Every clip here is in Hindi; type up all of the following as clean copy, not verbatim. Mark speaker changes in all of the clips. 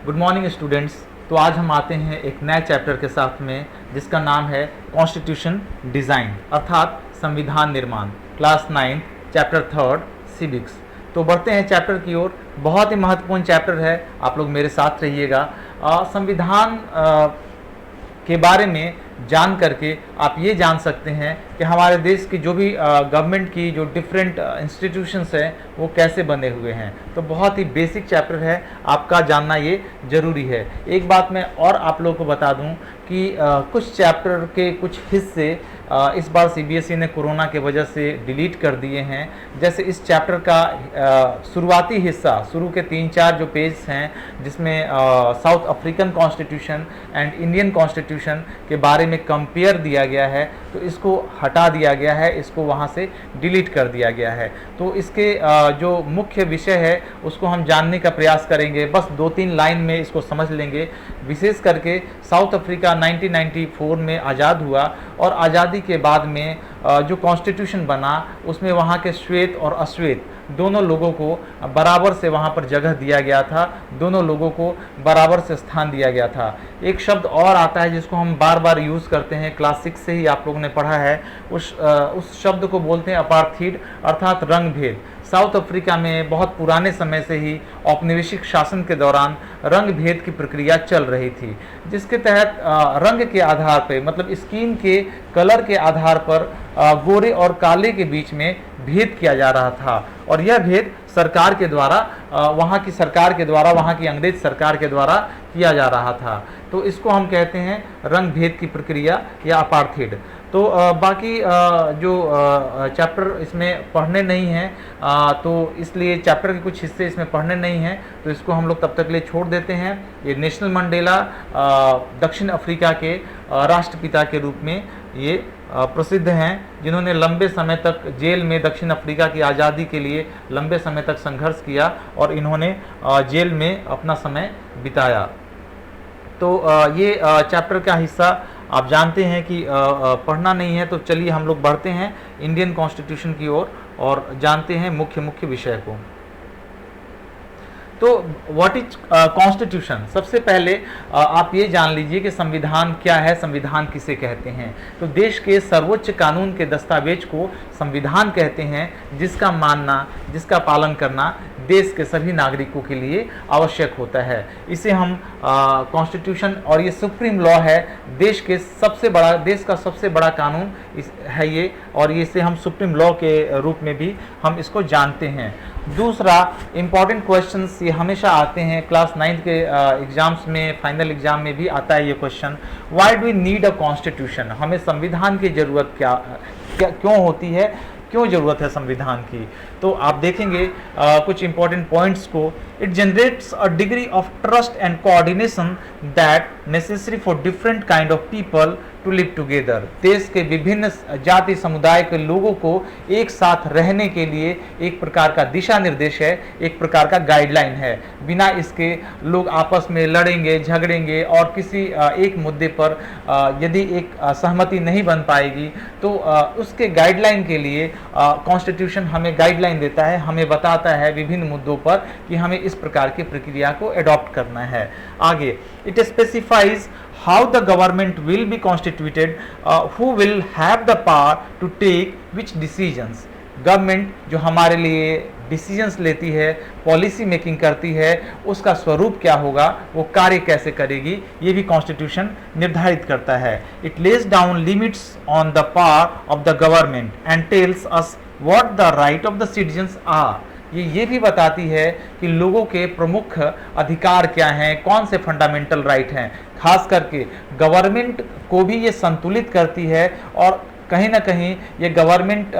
Speaker 1: Good morning students. तो आज हम आते हैं एक नए चैप्टर के साथ में जिसका नाम है कॉन्स्टिट्यूशन डिज़ाइन अर्थात संविधान निर्माण, क्लास 9 चैप्टर 3 सिविक्स। तो बढ़ते हैं चैप्टर की ओर। बहुत ही महत्वपूर्ण चैप्टर है, आप लोग मेरे साथ रहिएगा। संविधान के बारे में जान करके आप ये जान सकते हैं कि हमारे देश की जो भी गवर्नमेंट की जो डिफरेंट इंस्टीट्यूशंस हैं वो कैसे बने हुए हैं। तो बहुत ही बेसिक चैप्टर है, आपका जानना ये ज़रूरी है। एक बात मैं और आप लोगों को बता दूं कि कुछ चैप्टर के कुछ हिस्से इस बार सीबीएसई ने कोरोना के वजह से डिलीट कर दिए हैं। जैसे इस चैप्टर का शुरुआती हिस्सा, शुरू के 3-4 जो पेज हैं जिसमें south African constitution and Indian constitution के बारे में कंपेयर दिया गया है, तो इसको हटा दिया गया है, इसको वहाँ से डिलीट कर दिया गया है। तो इसके जो मुख्य विषय है उसको हम जानने का प्रयास करेंगे। बस 2-3 लाइन में इसको समझ लेंगे। विशेष करके साउथ अफ्रीका 1994 में आज़ाद हुआ और आज़ादी के बाद में जो कॉन्स्टिट्यूशन बना उसमें वहाँ के श्वेत और अश्वेत दोनों लोगों को बराबर से वहाँ पर जगह दिया गया था, दोनों लोगों को बराबर से स्थान दिया गया था। एक शब्द और आता है जिसको हम बार बार यूज़ करते हैं, क्लास 6 से ही आप लोगों ने पढ़ा है। उस शब्द को बोलते हैं अपार्थीड अर्थात रंग भेद। साउथ अफ्रीका में बहुत पुराने समय से ही औपनिवेशिक शासन के दौरान रंग भेद की प्रक्रिया चल रही थी, जिसके तहत रंग के आधार पर मतलब स्किन के कलर के आधार पर गोरे और काले के बीच में भेद किया जा रहा था। और यह भेद सरकार के द्वारा, वहाँ की सरकार के द्वारा, वहाँ की अंग्रेज सरकार के द्वारा किया जा रहा था। तो इसको हम कहते हैं रंग भेद की प्रक्रिया या अपार्थीड। तो बाकी जो चैप्टर इसमें पढ़ने नहीं हैं, तो इसलिए चैप्टर के कुछ हिस्से इसमें पढ़ने नहीं हैं, तो इसको हम लोग तब तक के लिए छोड़ देते हैं। ये नेशनल मंडेला दक्षिण अफ्रीका के राष्ट्रपिता के रूप में ये प्रसिद्ध हैं, जिन्होंने लंबे समय तक जेल में दक्षिण अफ्रीका की आज़ादी के लिए लंबे समय तक संघर्ष किया और इन्होंने जेल में अपना समय बिताया। तो ये चैप्टर का हिस्सा आप जानते हैं कि पढ़ना नहीं है, तो चलिए हम लोग बढ़ते हैं इंडियन कॉन्स्टिट्यूशन की ओर और जानते हैं मुख्य विषय को। तो व्हाट इज कॉन्स्टिट्यूशन? सबसे पहले आप ये जान लीजिए कि संविधान क्या है, संविधान किसे कहते हैं। तो देश के सर्वोच्च कानून के दस्तावेज को संविधान कहते हैं, जिसका मानना, जिसका पालन करना देश के सभी नागरिकों के लिए आवश्यक होता है। इसे हम कॉन्स्टिट्यूशन, और ये सुप्रीम लॉ है, देश का सबसे बड़ा कानून है ये, और इसे हम सुप्रीम लॉ के रूप में भी हम इसको जानते हैं। दूसरा इम्पॉर्टेंट क्वेश्चंस ये हमेशा आते हैं क्लास 9 के एग्जाम्स में, फाइनल एग्जाम में भी आता है ये question, why do we need a constitution? हमें संविधान की जरूरत क्यों होती है, क्यों जरूरत है संविधान की? तो आप देखेंगे कुछ इंपॉर्टेंट पॉइंट्स को। It generates a degree of trust and coordination that necessary for different kind of people to live together. देश के विभिन्न जाति समुदाय के लोगों को एक साथ रहने के लिए एक प्रकार का दिशा निर्देश है, एक प्रकार का गाइडलाइन है। बिना इसके लोग आपस में लड़ेंगे, झगड़ेंगे और किसी एक मुद्दे पर यदि एक सहमति नहीं बन पाएगी, तो उसके गाइडलाइन के लिए कॉन्स्टिट्यूशन हमें गाइडलाइन देता है, हमें बताता है विभिन्न मुद्दों पर कि हमें इस प्रकार की प्रक्रिया को अडॉप्ट करना है। आगे, it specifies how the government will be constituted, who will have the power to take which decisions। Government जो हमारे लिए डिसीजंस लेती है, पॉलिसी मेकिंग करती है, उसका स्वरूप क्या होगा, वो कार्य कैसे करेगी, ये भी कॉन्स्टिट्यूशन निर्धारित करता है। It lays down limits on the power of the government and tells us what the right of the citizens are. ये भी बताती है कि लोगों के प्रमुख अधिकार क्या हैं, कौन से फंडामेंटल राइट हैं। खास करके गवर्नमेंट को भी ये संतुलित करती है और कहीं ना कहीं ये गवर्नमेंट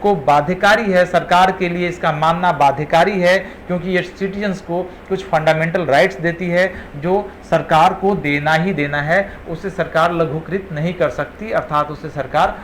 Speaker 1: को बाध्यकारी है, सरकार के लिए इसका मानना बाध्यकारी है, क्योंकि ये सिटीजन्स को कुछ फंडामेंटल राइट्स देती है जो सरकार को देना ही देना है, उसे सरकार लघुकृत नहीं कर सकती, अर्थात उसे सरकार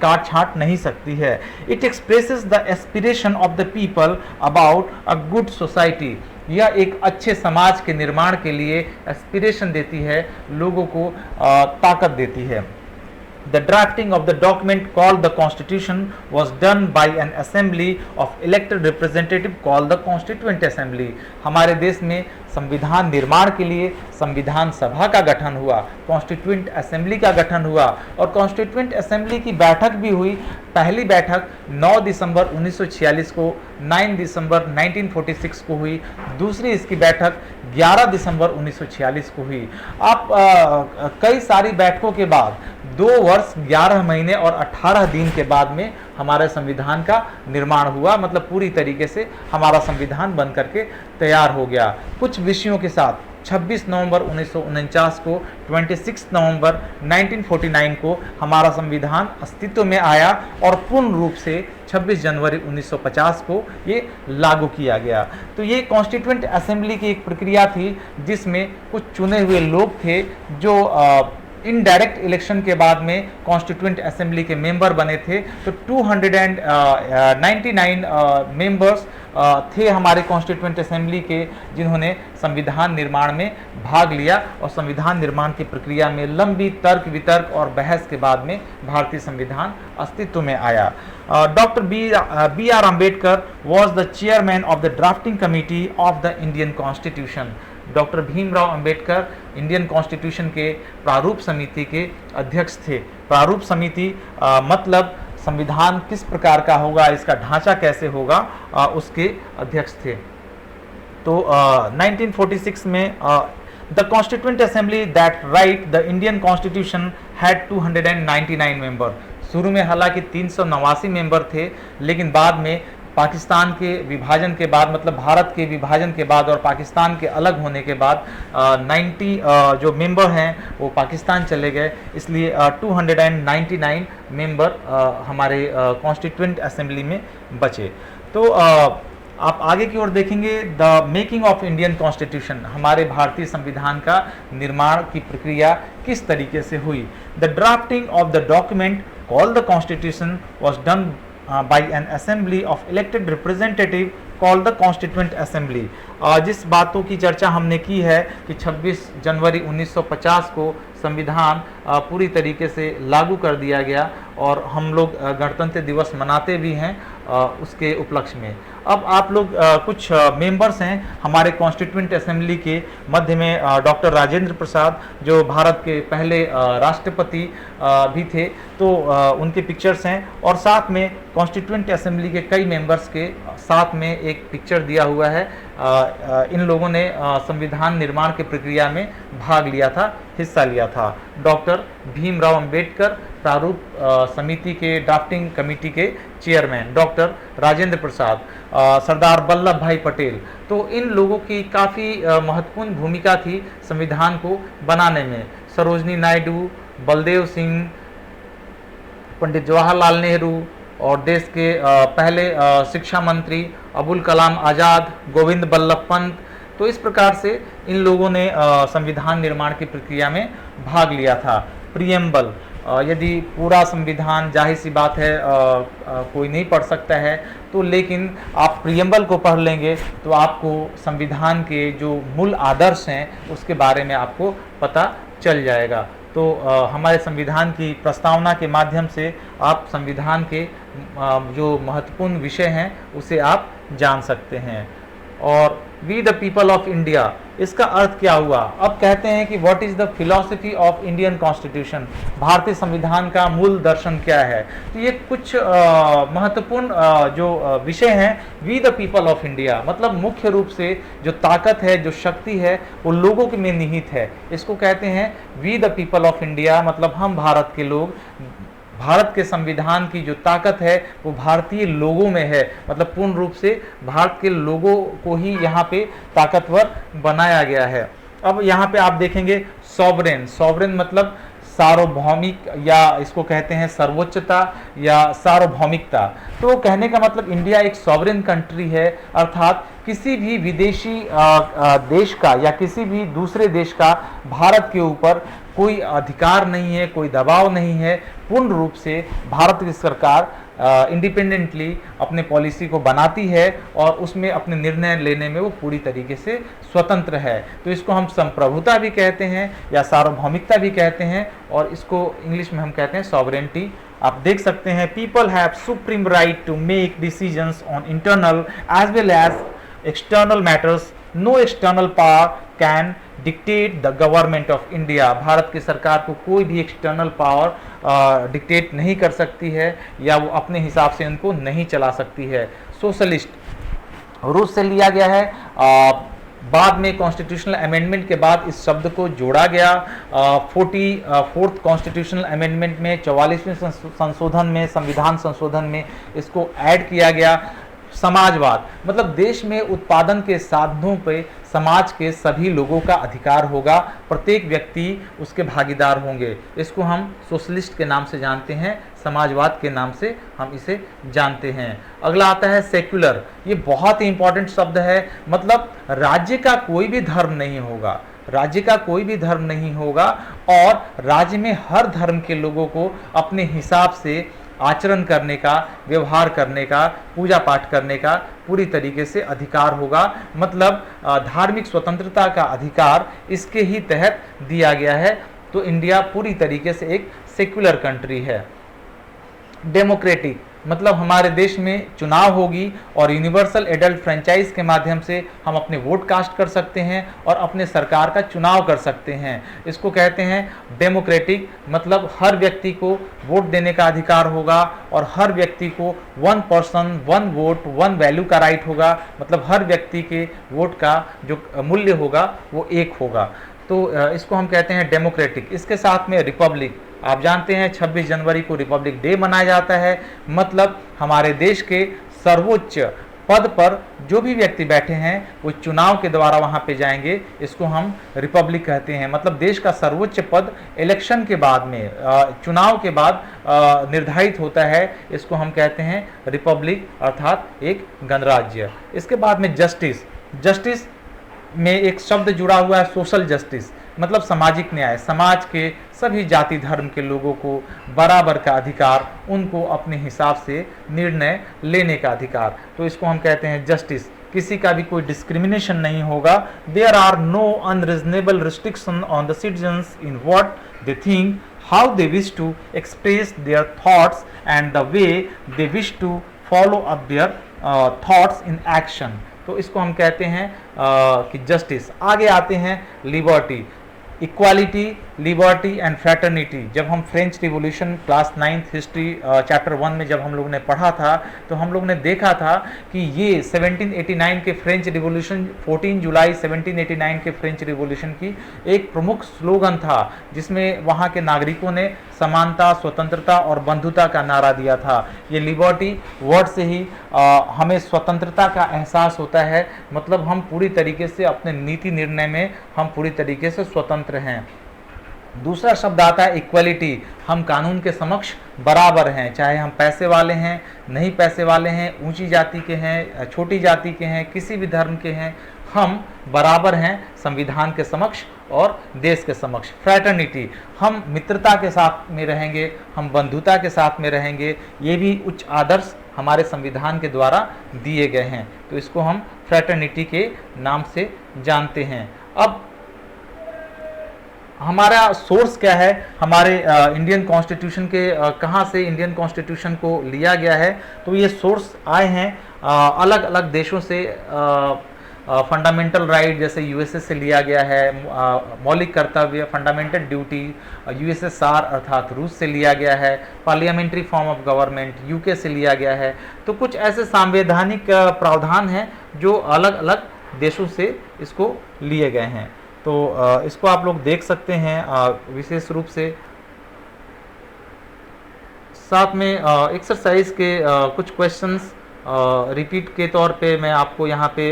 Speaker 1: काट छांट नहीं सकती है। It expresses the aspiration of the people about a good society. यह एक अच्छे समाज के निर्माण के लिए एस्पिरेशन देती है, लोगों को ताकत देती है। The drafting of the document called the Constitution was done by an assembly of elected representative called the Constituent Assembly. हमारे देश में संविधान निर्माण के लिए संविधान सभा का गठन हुआ, कॉन्स्टिट्यूएंट असेंबली का गठन हुआ और कॉन्स्टिट्यूएंट असेंबली की बैठक भी हुई। पहली बैठक 9 दिसंबर 1946 को, 9 दिसंबर 1946 को हुई। दूसरी इसकी बैठक 11 दिसंबर 1946 को हुई। आप कई सारी बैठकों के बाद 2 वर्ष 11 महीने और 18 दिन के बाद में हमारे संविधान का निर्माण हुआ, मतलब पूरी तरीके से हमारा संविधान बन करके तैयार हो गया। कुछ विषयों के साथ 26 नवंबर 1949 को, 26 नवंबर 1949 को हमारा संविधान अस्तित्व में आया और पूर्ण रूप से 26 जनवरी 1950 को ये लागू किया गया। तो ये कॉन्स्टिट्यूएंट असेंबली की एक प्रक्रिया थी जिसमें कुछ चुने हुए लोग थे जो इनडायरेक्ट इलेक्शन के बाद में कॉन्स्टिट्यूएंट असेंबली के मेंबर बने थे। तो 299 मेंबर्स थे हमारे कॉन्स्टिट्यूएंट असेंबली के, जिन्होंने संविधान निर्माण में भाग लिया और संविधान निर्माण की प्रक्रिया में लंबी तर्क वितर्क और बहस के बाद में भारतीय संविधान अस्तित्व में आया। Doctor B R Ambedkar was the chairman of the drafting committee of the Indian constitution. Doctor Bhimrao Ambedkar Indian constitution के प्रारूप समिति के अध्यक्ष थे। प्रारूप समिति मतलब संविधान किस प्रकार का होगा, इसका ढांचा कैसे होगा, उसके अध्यक्ष थे। तो 1946 में the constituent assembly that right the Indian constitution had 299 member. शुरू में हालांकि 389 मेंबर थे, लेकिन बाद में पाकिस्तान के विभाजन के बाद, मतलब भारत के विभाजन के बाद और पाकिस्तान के अलग होने के बाद 90 जो मेंबर हैं वो पाकिस्तान चले गए, इसलिए 299 मेंबर हमारे कॉन्स्टिट्यूएंट असेंबली में बचे। तो आप आगे की ओर देखेंगे, the making of Indian constitution, हमारे भारतीय संविधान का निर्माण की प्रक्रिया किस तरीके से हुई। The drafting of the document called the constitution was done by an assembly of elected representative called the constituent assembly। जिस बातों की चर्चा हमने की है कि 26 जनवरी 1950 को संविधान पूरी तरीके से लागू कर दिया गया और हम लोग गणतंत्र दिवस मनाते भी हैं उसके उपलक्ष्य में। अब आप लोग कुछ मेंबर्स हैं हमारे कॉन्स्टिट्यूएंट असेंबली के, मध्य में डॉक्टर राजेंद्र प्रसाद जो भारत के पहले राष्ट्रपति भी थे, तो उनके पिक्चर्स हैं और साथ में कॉन्स्टिट्यूएंट असेंबली के कई मेंबर्स के साथ में एक पिक्चर दिया हुआ है। इन लोगों ने संविधान निर्माण की प्रक्रिया में भाग लिया था, हिस्सा लिया था। डॉक्टर भीमराव अंबेडकर प्रारूप समिति के ड्राफ्टिंग कमेटी के चेयरमैन, डॉक्टर राजेंद्र प्रसाद, सरदार वल्लभ भाई पटेल। तो इन लोगों की काफ़ी महत्वपूर्ण भूमिका थी संविधान को बनाने में। सरोजनी नायडू, बलदेव सिंह, पंडित जवाहरलाल नेहरू और देश के पहले शिक्षा मंत्री अबुल कलाम आज़ाद, गोविंद बल्लभ पंत। तो इस प्रकार से इन लोगों ने संविधान निर्माण की प्रक्रिया में भाग लिया था। प्रियम्बल, यदि पूरा संविधान, जाहिर सी बात है कोई नहीं पढ़ सकता है, तो लेकिन आप प्रियम्बल को पढ़ लेंगे तो आपको संविधान के जो मूल आदर्श हैं उसके बारे में आपको पता चल जाएगा। तो हमारे संविधान की प्रस्तावना के माध्यम से आप संविधान के जो महत्वपूर्ण विषय हैं उसे आप जान सकते हैं। और we the people of India, इसका अर्थ क्या हुआ? अब कहते हैं कि what is the philosophy of Indian constitution, भारतीय संविधान का मूल दर्शन क्या है। तो ये कुछ महत्वपूर्ण जो विषय हैं। We the people of India मतलब मुख्य रूप से जो ताकत है, जो शक्ति है, वो लोगों के में निहित है। इसको कहते हैं we the people of India, मतलब हम भारत के लोग। भारत के संविधान की जो ताकत है वो भारतीय लोगों में है, मतलब पूर्ण रूप से भारत के लोगों को ही यहाँ पे ताकतवर बनाया गया है। अब यहाँ पे आप देखेंगे सॉवरेन, सॉवरेन मतलब सार्वभौमिक, या इसको कहते हैं सर्वोच्चता या सार्वभौमिकता। तो कहने का मतलब इंडिया एक सॉवरेन कंट्री है, अर्थात किसी भी विदेशी देश का या किसी भी दूसरे देश का भारत के ऊपर कोई अधिकार नहीं है, कोई दबाव नहीं है। पूर्ण रूप से भारत की सरकार इंडिपेंडेंटली अपने पॉलिसी को बनाती है और उसमें अपने निर्णय लेने में वो पूरी तरीके से स्वतंत्र है। तो इसको हम संप्रभुता भी कहते हैं या सार्वभौमिकता भी कहते हैं, और इसको इंग्लिश में हम कहते हैं सॉवरेनिटी। आप देख सकते हैं, people have supreme right to make decisions on internal as well as external matters. No external power can dictate the government of India. Bharat की सरकार को कोई भी एक्सटर्नल पावर डिक्टेट नहीं कर सकती है या वो अपने हिसाब से उनको नहीं चला सकती है। सोशलिस्ट रूस से लिया गया है। बाद में कॉन्स्टिट्यूशनल अमेंडमेंट के बाद इस शब्द को जोड़ा गया। 44th कॉन्स्टिट्यूशनल अमेंडमेंट में 44वें संशोधन में, संविधान संशोधन में इसको ऐड किया गया। समाजवाद मतलब देश में उत्पादन के साधनों पे समाज के सभी लोगों का अधिकार होगा, प्रत्येक व्यक्ति उसके भागीदार होंगे। इसको हम सोशलिस्ट के नाम से जानते हैं, समाजवाद के नाम से हम इसे जानते हैं। अगला आता है सेक्युलर। ये बहुत ही इंपॉर्टेंट शब्द है, मतलब राज्य का कोई भी धर्म नहीं होगा, राज्य का कोई भी धर्म नहीं होगा और राज्य में हर धर्म के लोगों को अपने हिसाब से आचरण करने का, व्यवहार करने का, पूजा पाठ करने का पूरी तरीके से अधिकार होगा। मतलब धार्मिक स्वतंत्रता का अधिकार इसके ही तहत दिया गया है। तो इंडिया पूरी तरीके से एक सेक्युलर कंट्री है। डेमोक्रेटिक मतलब हमारे देश में चुनाव होगी और यूनिवर्सल एडल्ट फ्रेंचाइज के माध्यम से हम अपने वोट कास्ट कर सकते हैं और अपने सरकार का चुनाव कर सकते हैं। इसको कहते हैं डेमोक्रेटिक। मतलब हर व्यक्ति को वोट देने का अधिकार होगा और हर व्यक्ति को 1 पर्सन 1 वोट 1 वैल्यू का राइट होगा। मतलब हर व्यक्ति के वोट का जो मूल्य होगा वो एक होगा। तो इसको हम कहते हैं डेमोक्रेटिक। इसके साथ में रिपब्लिक। आप जानते हैं 26 जनवरी को रिपब्लिक डे मनाया जाता है। मतलब हमारे देश के सर्वोच्च पद पर जो भी व्यक्ति बैठे हैं वो चुनाव के द्वारा वहां पे जाएंगे। इसको हम रिपब्लिक कहते हैं। मतलब देश का सर्वोच्च पद इलेक्शन के बाद में, चुनाव के बाद निर्धारित होता है। इसको हम कहते हैं रिपब्लिक अर्थात एक गणराज्य। इसके बाद में जस्टिस। जस्टिस में एक शब्द जुड़ा हुआ है सोशल जस्टिस। मतलब सामाजिक न्याय। समाज के सभी जाति धर्म के लोगों को बराबर का अधिकार, उनको अपने हिसाब से निर्णय लेने का अधिकार। तो इसको हम कहते हैं जस्टिस। किसी का भी कोई डिस्क्रिमिनेशन नहीं होगा। There are no unreasonable restriction on the citizens in what they think, how they wish to express their thoughts and the way they wish to follow up their thoughts in action. तो इसको हम कहते हैं कि जस्टिस। आगे आते हैं liberty. Equality, liberty and fraternity. जब हम French revolution class 9th history chapter 1 में जब हम लोग ने पढ़ा था तो हम लोग ने देखा था कि ये 1789 के फ्रेंच रिवॉल्यूशन, 14 जुलाई 1789 के फ्रेंच रिवॉल्यूशन की एक प्रमुख स्लोगन था, जिसमें वहाँ के नागरिकों ने समानता, स्वतंत्रता और बंधुता का नारा दिया था। ये लिबर्टी वर्ड से ही हमें स्वतंत्रता का एहसास होता है। मतलब हम पूरी तरीके से अपने नीति निर्णय में हम पूरी तरीके से स्वतंत्र हैं। दूसरा शब्द आता है इक्वलिटी। हम कानून के समक्ष बराबर हैं, चाहे हम पैसे वाले हैं, नहीं पैसे वाले हैं, ऊंची जाति के हैं, छोटी जाति के हैं, किसी भी धर्म के हैं, हम बराबर हैं संविधान के समक्ष और देश के समक्ष। फ्रैटर्निटी, हम मित्रता के साथ में रहेंगे, हम बंधुता के साथ में रहेंगे। ये भी उच्च आदर्श हमारे संविधान के द्वारा दिए गए हैं। तो इसको हम फ्रैटर्निटी के नाम से जानते हैं। अब हमारा सोर्स क्या है, हमारे इंडियन कॉन्स्टिट्यूशन के कहाँ से इंडियन कॉन्स्टिट्यूशन को लिया गया है। तो ये सोर्स आए हैं अलग अलग देशों से। फंडामेंटल राइट जैसे यूएसए से लिया गया है। मौलिक कर्तव्य, फंडामेंटल ड्यूटी यूएसएसआर अर्थात रूस से लिया गया है। Parliamentary form of government UK से लिया गया है। तो कुछ ऐसे संवैधानिक प्रावधान हैं जो अलग अलग देशों से इसको लिए गए हैं। तो इसको आप लोग देख सकते हैं विशेष रूप से। साथ में एक्सरसाइज के कुछ क्वेश्चंस रिपीट के तौर पे मैं आपको यहाँ पे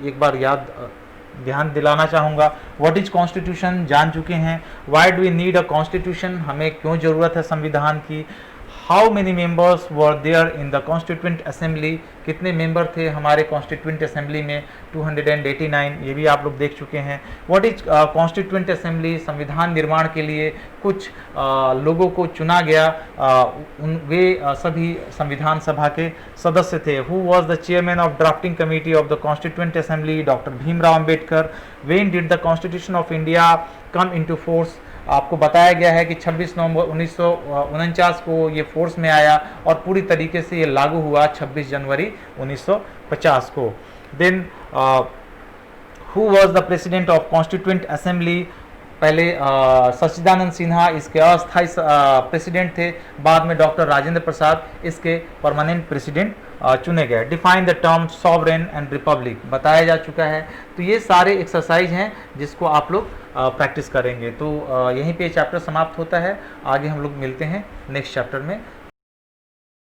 Speaker 1: एक बार ध्यान दिलाना चाहूँगा। व्हाट इज कॉन्स्टिट्यूशन जान चुके हैं। Why do we need a constitution, हमें क्यों ज़रूरत है संविधान की। How many members were there in the constituent assembly, कितने मेंबर थे हमारे कॉन्स्टिट्यूंट असेंबली में, 289, ये भी आप लोग देख चुके हैं। व्हाट इज कॉन्स्टिट्यूंट असेंबली, संविधान निर्माण के लिए कुछ लोगों को चुना गया, वे सभी संविधान सभा के सदस्य थे। Who was the chairman of drafting committee of the constituent assembly, doctor Bhimrao Ambedkar. When did the constitution of India come into force, आपको बताया गया है कि 26 नवंबर 1949 को ये फोर्स में आया और पूरी तरीके से ये लागू हुआ 26 जनवरी 1950 को। Then who was the president of constituent assembly, पहले सच्चिदानंद सिन्हा इसके अस्थायी प्रेसिडेंट थे, बाद में डॉक्टर राजेंद्र प्रसाद इसके परमानेंट प्रेसिडेंट चुने गए। Define the term sovereign and Republic बताया जा चुका है। तो ये सारे एक्सरसाइज हैं जिसको आप लोग प्रैक्टिस करेंगे। तो यहीं पे चैप्टर समाप्त होता है, आगे हम लोग मिलते हैं नेक्स्ट चैप्टर में।